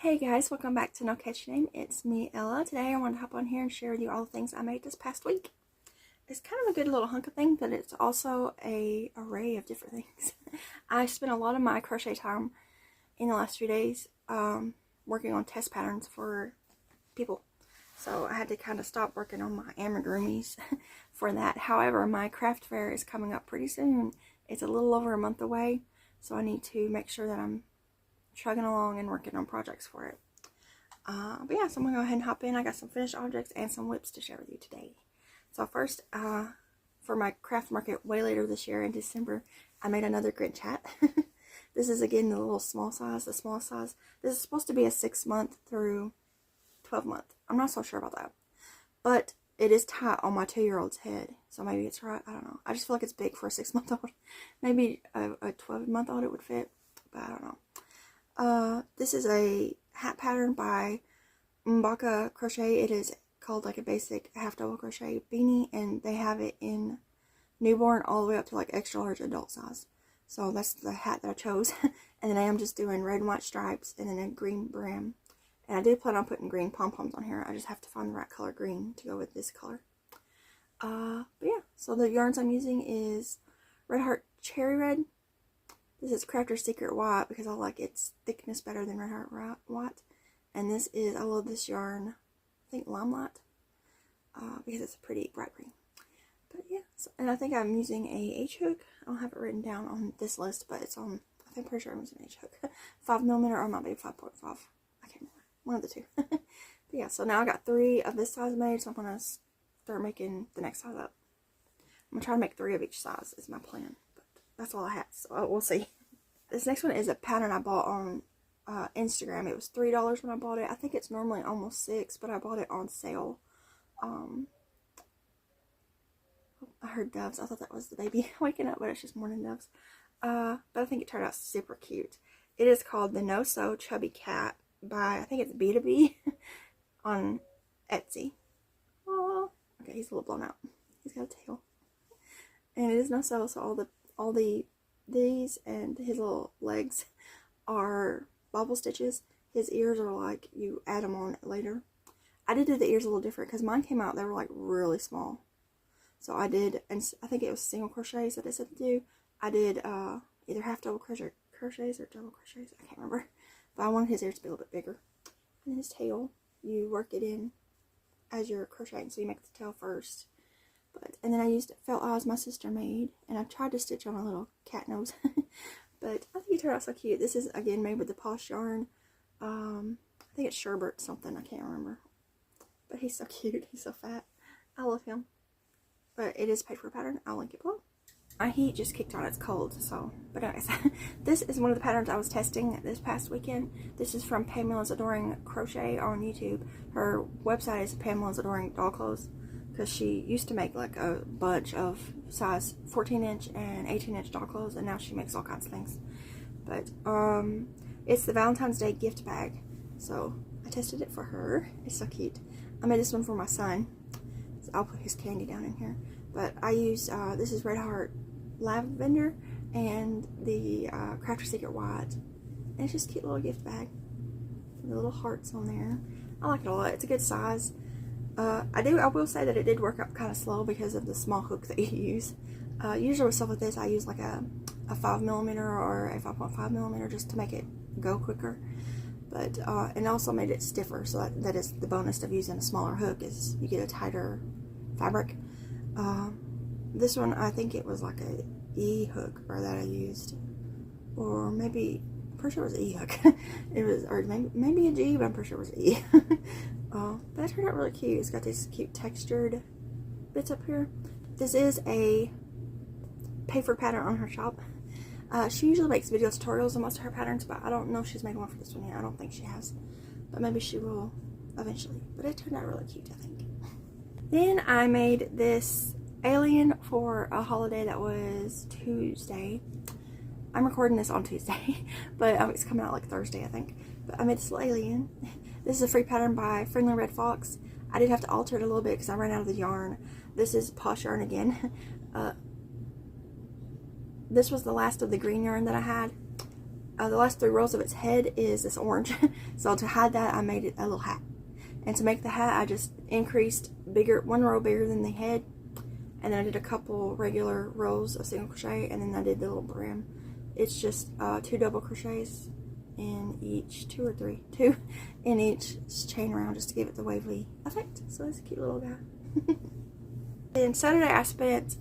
Hey guys, welcome back to No Catch Name. It's me, Ella. Today I want to hop on here and share with you all the things I made this past week. It's kind of a good little hunk of thing, but it's also an array of different things. I spent a lot of my crochet time in the last few days working on test patterns for people. So I had to kind of stop working on my amigurumis for that. However, my craft fair is coming up pretty soon. It's a little over a month away, so I need to make sure that I'm chugging along and working on projects for it. But yeah, so I'm going to go ahead and hop in. I got some finished objects and some whips to share with you today. So first, for my craft market way later this year in December, I made another Grinch hat. This is again the little small size, the smallest size. This is supposed to be a 6-month through 12-month. I'm not so sure about that. But it is tight on my 2-year-old's head. So maybe it's right. I don't know. I just feel like it's big for a 6-month-old. Maybe a 12-month-old it would fit. But I don't know. This is a hat pattern by Sparta Crochet. It is called like a basic half double crochet beanie, and they have it in newborn all the way up to like extra large adult size. So that's the hat that I chose. And then I am just doing red and white stripes and then a green brim. And I did plan on putting green pom-poms on here. I just have to find the right color green to go with this color. But yeah, so the yarns I'm using is Red Heart Cherry Red. This is Crafter's Secret White because I like its thickness better than Red Heart White. And this is, I love this yarn, I think Limelight, because it's a pretty bright green. But yeah, so, and I think I'm using a H-hook. I don't have it written down on this list, but it's on, I think I'm pretty sure I'm using an H-hook. 5mm or it might be 5.5. I can't remember. One of the two. But yeah, so now I got 3 of this size made, so I'm going to start making the next size up. I'm going to try to make 3 of each size is my plan. That's all I have, so we'll see. This next one is a pattern I bought on Instagram. It was $3 when I bought it. I think it's normally almost $6, but I bought it on sale. I heard doves. I thought that was the baby waking up, but it's just morning doves. But I think it turned out super cute. It is called the No Sew Chubby Cat by, I think it's B2B on Etsy. Oh, okay, he's a little blown out. He's got a tail. And it is no sew, so these and his little legs are bobble stitches. His ears are like, you add them on later. I did do the ears a little different because mine came out, they were like really small. So I did, and I think it was single crochets that I said to do. I did either half double crochets or double crochets, I can't remember. But I wanted his ears to be a little bit bigger. And his tail, you work it in as you're crocheting, so you make the tail first. And then I used felt eyes my sister made, and I tried to stitch on a little cat nose. But I think it turned out so cute. This is again made with the Posh yarn. I think it's sherbet something, I can't remember. But he's so cute, he's so fat. I love him. But it is paid for a pattern. I'll link it below. My heat just kicked on, it's cold, so. But anyways, this is one of the patterns I was testing this past weekend. This is from Pamela's Adoring Crochet on YouTube. Her website is Pamela's Adoring Doll Clothes, because she used to make like a bunch of size 14-inch and 18-inch doll clothes, and now she makes all kinds of things. But it's the Valentine's Day gift bag, so I tested it for her. It's so cute. I made this one for my son, so I'll put his candy down in here. But I used this is Red Heart Lavender and the Crafter's Secret White, and it's just a cute little gift bag. The little hearts on there. I like it a lot. It's a good size. I will say that it did work up kind of slow because of the small hook that you use. Usually with stuff like this, I use like a 5mm or a 5.5mm just to make it go quicker. But, and also made it stiffer, so that is the bonus of using a smaller hook, is you get a tighter fabric. This one, I think it was like a E hook or that I used. Or maybe, I'm pretty sure it was E hook. It was, or maybe a G, but I'm pretty sure it was E. But it turned out really cute. It's got these cute textured bits up here. This is a pay-for pattern on her shop. She usually makes video tutorials on most of her patterns, but I don't know if she's made one for this one yet. I don't think she has. But maybe she will eventually. But it turned out really cute, I think. Then I made this alien for a holiday that was Tuesday. I'm recording this on Tuesday, but it's coming out like Thursday, I think. But I made this little alien. This is a free pattern by Friendly Red Fox. I did have to alter it a little bit because I ran out of the yarn. This is Posh yarn again. This was the last of the green yarn that I had. the last 3 rows of its head is this orange. So to hide that, I made it a little hat. And to make the hat, I just increased one row bigger than the head, and then I did a couple regular rows of single crochet, and then I did the little brim. It's just 2 double crochets in each, 2 or 3, 2 in each chain round, just to give it the wavy effect. So it's a cute little guy. And Saturday I spent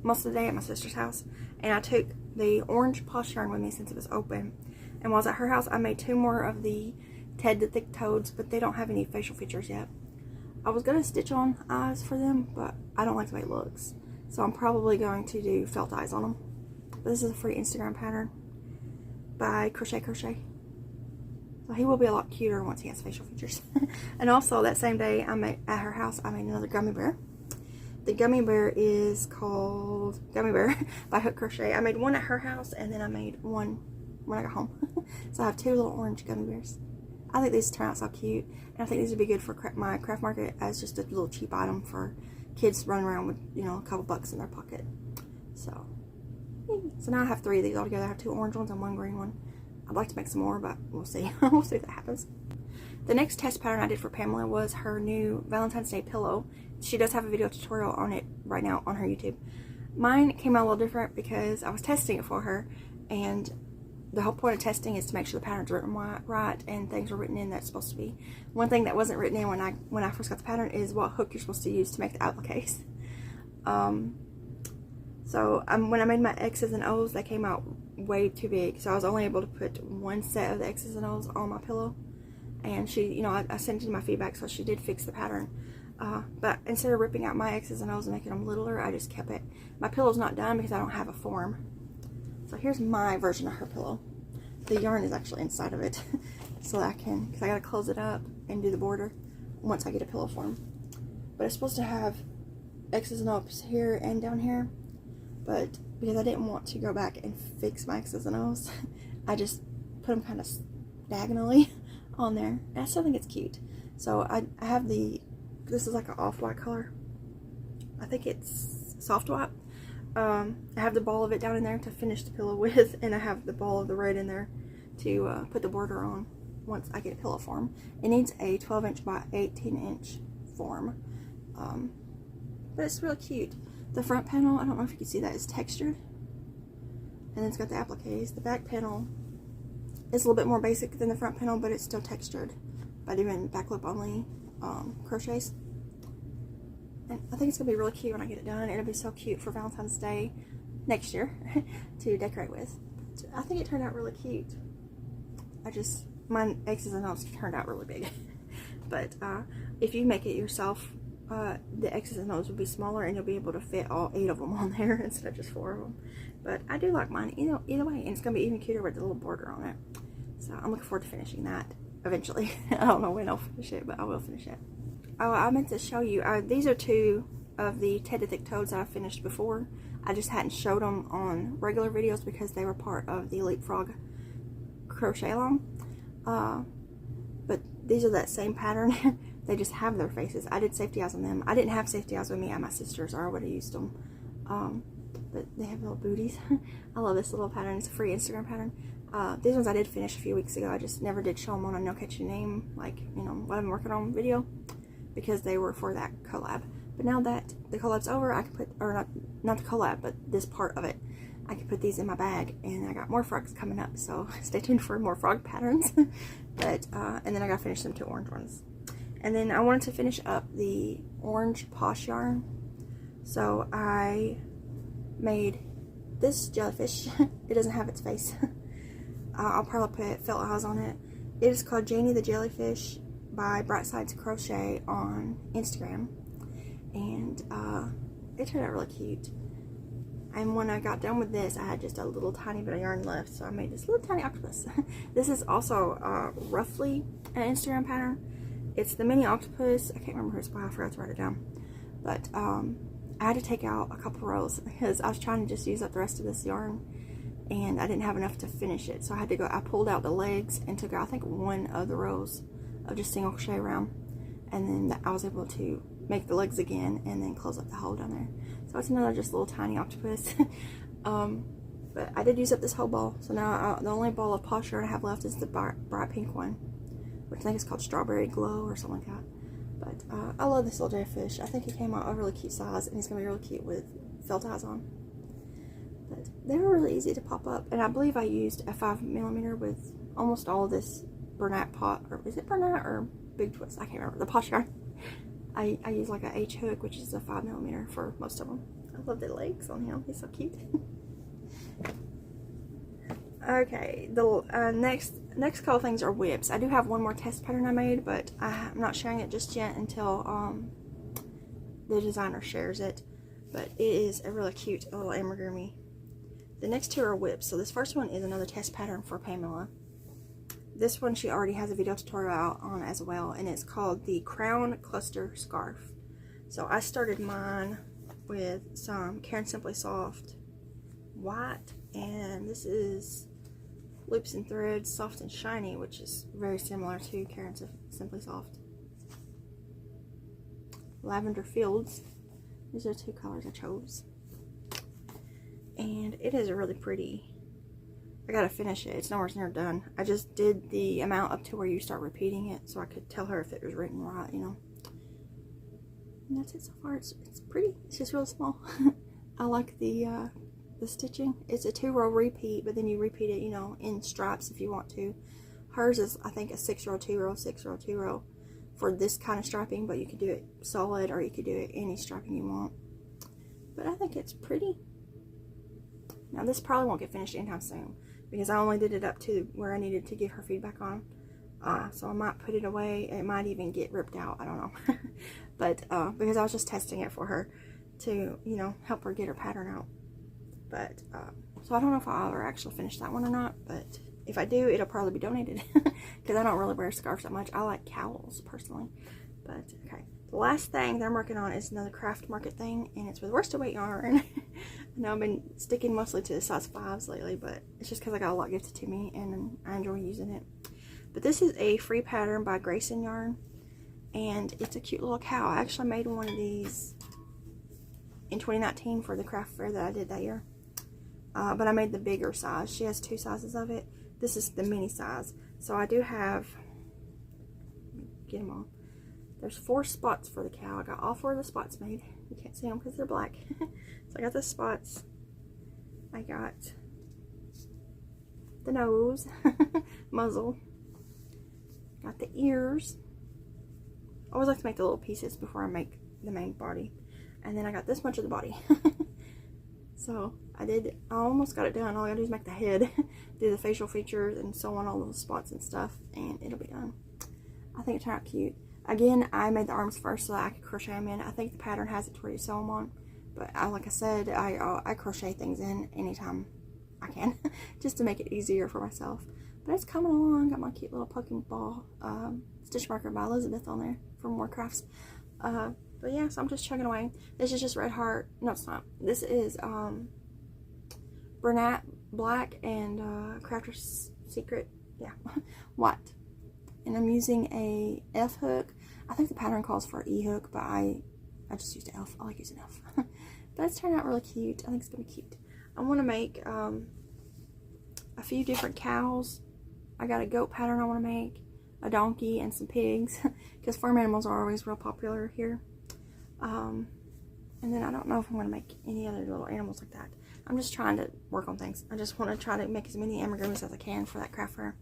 most of the day at my sister's house, and I took the orange posh yarn with me since it was open. And while I was at her house, I made 2 more of the Ted the Thick Toads, but they don't have any facial features yet. I was going to stitch on eyes for them, but I don't like the way it looks. So I'm probably going to do felt eyes on them. But this is a free Instagram pattern by Crochet. So he will be a lot cuter once he has facial features. And also that same day at her house, I made another gummy bear. The gummy bear is called Gummy Bear by Hook Crochet. I made one at her house, and then I made one when I got home. So I have 2 little orange gummy bears. I think these turn out so cute, and I think these would be good for my craft market as just a little cheap item for kids running around with, you know, a couple bucks in their pocket. So now I have 3 of these altogether. I have 2 orange ones and 1 green one. I'd like to make some more, but we'll see. We'll see if that happens. The next test pattern I did for Pamela was her new Valentine's Day pillow. She does have a video tutorial on it right now on her YouTube. Mine came out a little different because I was testing it for her, and the whole point of testing is to make sure the pattern's written right and things are written in that's supposed to be. One thing that wasn't written in when I first got the pattern is what hook you're supposed to use to make the appliques. When I made my X's and O's, they came out way too big, so I was only able to put 1 set of the X's and O's on my pillow. And she, you know, I sent in my feedback, so she did fix the pattern. But instead of ripping out my X's and O's and making them littler, I just kept it. My pillow's not done because I don't have a form. So here's my version of her pillow. The yarn is actually inside of it, so that because I gotta close it up and do the border once I get a pillow form. But it's supposed to have X's and O's here and down here, but because I didn't want to go back and fix my X's and O's, I just put them kind of diagonally on there, and I still think it's cute. So I have this is like an off-white color. I think it's soft white. I have the ball of it down in there to finish the pillow with, and I have the ball of the red in there to put the border on once I get a pillow form. It needs a 12-inch by 18-inch form, but it's real cute. The front panel, I don't know if you can see that, is textured, and then it's got the appliques. The back panel is a little bit more basic than the front panel, but it's still textured by doing back loop only crochets. And I think it's going to be really cute when I get it done. It'll be so cute for Valentine's Day next year to decorate with. But I think it turned out really cute. My X's and O's turned out really big. But if you make it yourself, the X's and O's will be smaller, and you'll be able to fit all 8 of them on there instead of just 4 of them. But I do like mine, you know, either way, and it's going to be even cuter with the little border on it. So I'm looking forward to finishing that eventually. I don't know when I'll finish it, but I will finish it. Oh, I meant to show you, these are 2 of the Ted the Thick Toads that I finished before. I just hadn't showed them on regular videos because they were part of the Leapfrog crochet along. But these are that same pattern. They just have their faces. I did safety eyes on them. I didn't have safety eyes with me at my sister's, or I would have used them. But they have little booties. I love this little pattern. It's a free Instagram pattern. These ones I did finish a few weeks ago. I just never did show them on a No Catch Your Name, like, you know, what I'm working on video, because they were for that collab. But now that the collab's over, I can put, or not the collab, but this part of it, I can put these in my bag, and I got more frogs coming up, so stay tuned for more frog patterns. But and then I gotta finish them 2 orange ones. And then I wanted to finish up the orange posh yarn, so I made this jellyfish. It doesn't have its face. I'll probably put felt eyes on it. It is called Janie the Jellyfish by Bright Sides Crochet on Instagram, and it turned out really cute. And when I got done with this, I had just a little tiny bit of yarn left, so I made this little tiny octopus. This is also roughly an Instagram pattern. It's the mini octopus. I can't remember who it's by. I forgot to write it down. But I had to take out a couple rows because I was trying to just use up the rest of this yarn, and I didn't have enough to finish it. So I had to go, I pulled out the legs and took out, I think, 1 of the rows of just single crochet around, and then I was able to make the legs again and then close up the hole down there. So it's another just little tiny octopus. But I did use up this whole ball, so now the only ball of posh yarn I have left is the bright pink one, which I think is called Strawberry Glow or something like that. But I love this little jellyfish. I think he came out a really cute size, and he's going to be really cute with felt eyes on. But they were really easy to pop up, and I believe I used a 5mm with almost all of this Bernat pot, or is it Bernat or Big Twist? I can't remember. The posh yarn. I use like a H hook, which is a 5mm for most of them. I love the legs on him. He's so cute. Okay, the next couple things are whips. I do have one more test pattern I made, but I'm not sharing it just yet until the designer shares it. But it is a really cute little amigurumi. The next two are whips. So this first one is another test pattern for Pamela. This one she already has a video tutorial out on as well, and it's called the Crown Cluster Scarf. So I started mine with some Caron Simply Soft white, and this is Loops and Threads Soft and Shiny, which is very similar to Caron Simply Soft. Lavender Fields. These are two colors I chose. And it is really pretty. I gotta finish it. It's nowhere near done. I just did the amount up to where you start repeating it so I could tell her if it was written right, you know. And that's it so far. It's pretty. It's just real small. I like the stitching. It's a 2-row repeat, but then you repeat it, you know, in stripes if you want to. Hers is, I think, a 6-row, 2-row, 6-row, 2-row for this kind of striping, but you could do it solid or you could do it any striping you want. But I think it's pretty. Now this probably won't get finished anytime soon because I only did it up to where I needed to give her feedback on. So I might put it away. It might even get ripped out. I don't know. But because I was just testing it for her to, you know, help her get her pattern out. But so I don't know if I'll ever actually finish that one or not. But if I do, it'll probably be donated because I don't really wear scarves that much. I like cowls personally. But okay. The last thing that I'm working on is another craft market thing, and it's with worsted weight yarn. I know I've been sticking mostly to the size 5s lately, but it's just because I got a lot gifted to me and I enjoy using it. But this is a free pattern by Grayson Yarn, and it's a cute little cow. I actually made one of these in 2019 for the craft fair that I did that year. But I made the bigger size. She has 2 sizes of it. This is the mini size. So I do have, get them all. There's 4 spots for the cow. I got all 4 of the spots made. You can't see them because they're black. So I got the spots. I got the nose, muzzle. Got the ears. I always like to make the little pieces before I make the main body. And then I got this much of the body. So I almost got it done. All I gotta do is make the head, do the facial features, and sew on all those spots and stuff, and it'll be done. I think it turned out cute. Again, I made the arms first so that I could crochet them in. I think the pattern has it to where you sew them on. But like I said, I crochet things in anytime I can, just to make it easier for myself. But it's coming along. Got my cute little poking ball stitch marker by Elizabeth on there for more crafts. But yeah, so I'm just chugging away. This is just Red Heart. No, it's not. This is Bernat Black and Crafter's Secret. Yeah, white. And I'm using a F hook. I think the pattern calls for an E hook, but I just used an F. I like using F. But it's turned out really cute. I think it's gonna be cute. I want to make a few different cows. I got a goat pattern I want to make, a donkey, and some pigs, because farm animals are always real popular here. And then I don't know if I'm going to make any other little animals like that. I'm just trying to work on things. I just want to try to make as many amigurumis as I can for that craft fair.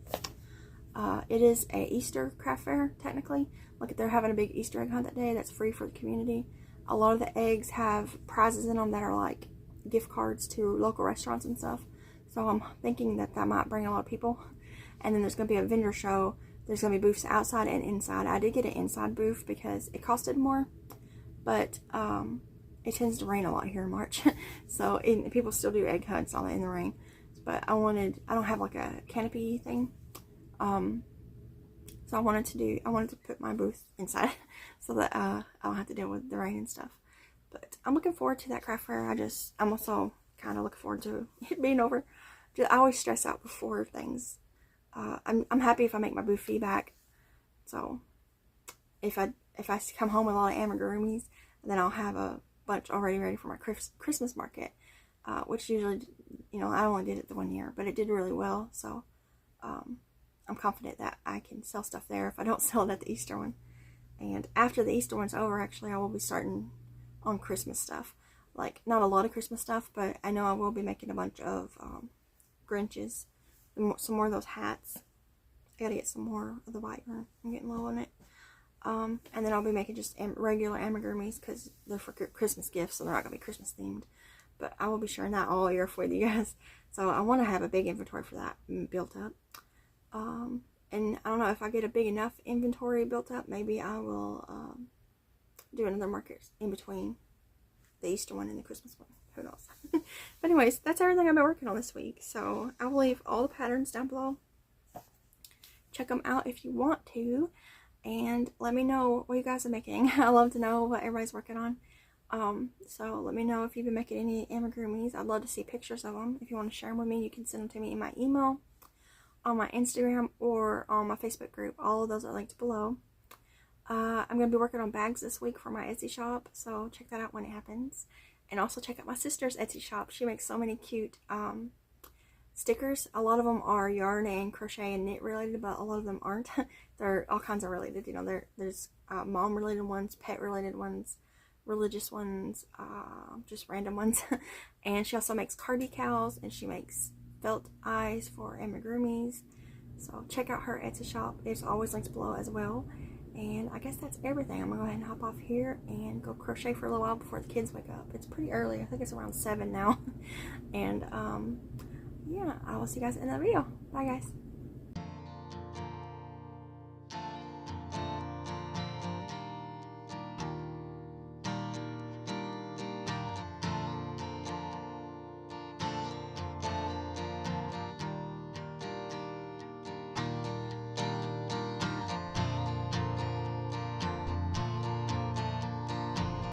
It is a Easter craft fair, technically. Look, they're having a big Easter egg hunt that day. That's free for the community. A lot of the eggs have prizes in them that are like gift cards to local restaurants and stuff. So I'm thinking that that might bring a lot of people. And then there's going to be a vendor show. There's going to be booths outside and inside. I did get an inside booth because it costed more. But it tends to rain a lot here in March. So people still do egg hunts all in the rain. But I don't have like a canopy thing. So I wanted to put my booth inside so that I don't have to deal with the rain and stuff. But I'm looking forward to that craft fair. I'm also kind of looking forward to it being over. I always stress out before things. I'm happy if I make my booth feedback. So if I come home with a lot of amigurumis, then I'll have a bunch already ready for my Christmas market. which usually, you know, I only did it the 1 year, but it did really well. So I'm confident that I can sell stuff there if I don't sell it at the Easter one. And after the Easter one's over, actually, I will be starting on Christmas stuff. Like, not a lot of Christmas stuff, but I know I will be making a bunch of Grinches. Some more of those hats. I gotta get some more of the white one. I'm getting low on it. And then I'll be making just regular amigurumis because they're for Christmas gifts, so they're not gonna be Christmas themed. But I will be sharing that all year for you guys. So I want to have a big inventory for that built up. And I don't know if I get a big enough inventory built up, maybe I will do another market in between the Easter one and the Christmas one. Who knows? But anyways, that's everything I've been working on this week. So I will leave all the patterns down below. Check them out if you want to. And let me know what you guys are making. I love to know what everybody's working on. So let me know if you've been making any amigurumis. I'd love to see pictures of them. If you want to share them with me, you can send them to me in my email, on my Instagram, or on my Facebook group. All of those are linked below. I'm going to be working on bags this week for my Etsy shop, so check that out when it happens. And also check out my sister's Etsy shop. She makes so many cute stickers. A lot of them are yarn and crochet and knit related, but a lot of them aren't. They're all kinds of related. You know, there's mom related ones, pet related ones, religious ones, just random ones. And she also makes card decals, and she makes felt eyes for amigurumis. So check out her Etsy shop. It's always linked below as well. And I guess that's everything. I'm gonna go ahead and hop off here and go crochet for a little while before the kids wake up. It's pretty early. I think it's around 7 now. And yeah, I will see you guys in that video. Bye guys.